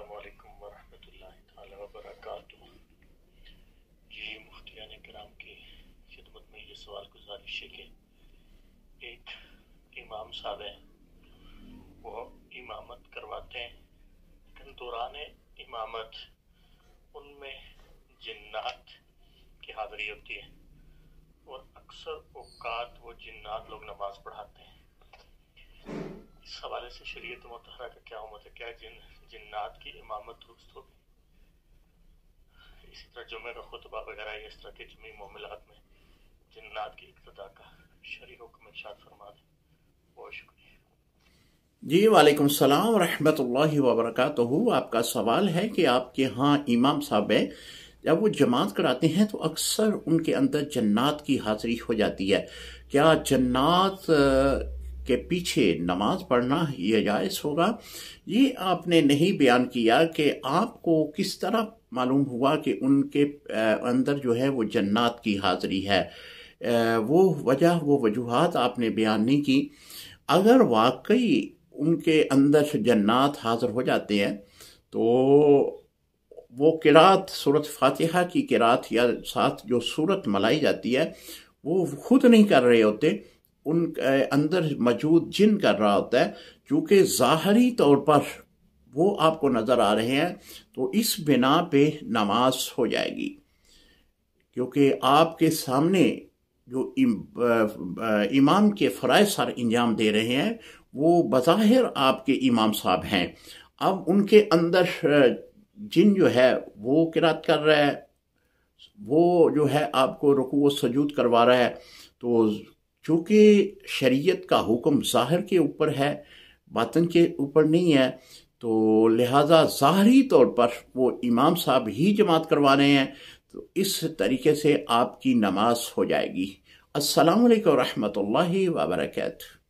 السلام علیکم ورحمۃ اللہ تعالی وبرکاتہ۔ جی مفتیان کرام کی خدمت میں یہ سوال گزارش ہے کہ ایک امام صاحب ہیں، وہ امامت کرواتے ہیں، لیکن دوران امامت ان میں جنات کی حاضری ہوتی ہے اور اکثر اوقات وہ جنات لوگ نماز پڑھاتے ہیں۔ اس حوالے سے شریعت مطہرہ کا کیا حکم ہے؟ کیا جنات کی امامت درست ہوگی؟ اسی طرح جمعہ کا خطبہ وغیرہ اس طرح کے جمعی معاملات میں جنات کی اقتداء کا شرعی حکم ارشاد فرما دیں۔ بہت شکریہ۔ جی وعلیکم السلام ورحمۃ اللہ وبرکاتہ۔ آپ کا سوال ہے کہ آپ کے ہاں امام صاحب ہیں، جب وہ جماعت کراتے ہیں تو اکثر ان کے اندر جنات کی حاضری ہو جاتی ہے، کیا جنات کے پیچھے نماز پڑھنا یہ جائز ہوگا؟ یہ آپ نے نہیں بیان کیا کہ آپ کو کس طرح معلوم ہوا کہ ان کے اندر جو ہے وہ جنات کی حاضری ہے، وہ وجوہات آپ نے بیان نہیں کی۔ اگر واقعی ان کے اندر جنات حاضر ہو جاتے ہیں تو وہ قرات سورۃ فاتحہ کی قرات یا ساتھ جو سورت ملائی جاتی ہے وہ خود نہیں کر رہے ہوتے، ان کے اندر موجود جن کر رہا ہوتا ہے، چونکہ ظاہری طور پر وہ آپ کو نظر آ رہے ہیں تو اس بنا پہ نماز ہو جائے گی، کیونکہ آپ کے سامنے جو امام کے فرائض سر انجام دے رہے ہیں وہ بظاہر آپ کے امام صاحب ہیں۔ اب ان کے اندر جن جو ہے وہ قرات کر رہا ہے، وہ جو ہے آپ کو رکوع و سجود کروا رہا ہے، تو چونکہ شریعت کا حکم ظاہر کے اوپر ہے، باطن کے اوپر نہیں ہے، تو لہٰذا ظاہری طور پر وہ امام صاحب ہی جماعت کروا رہے ہیں، تو اس طریقے سے آپ کی نماز ہو جائے گی۔ السلام علیکم ورحمۃ اللہ وبرکاتہ۔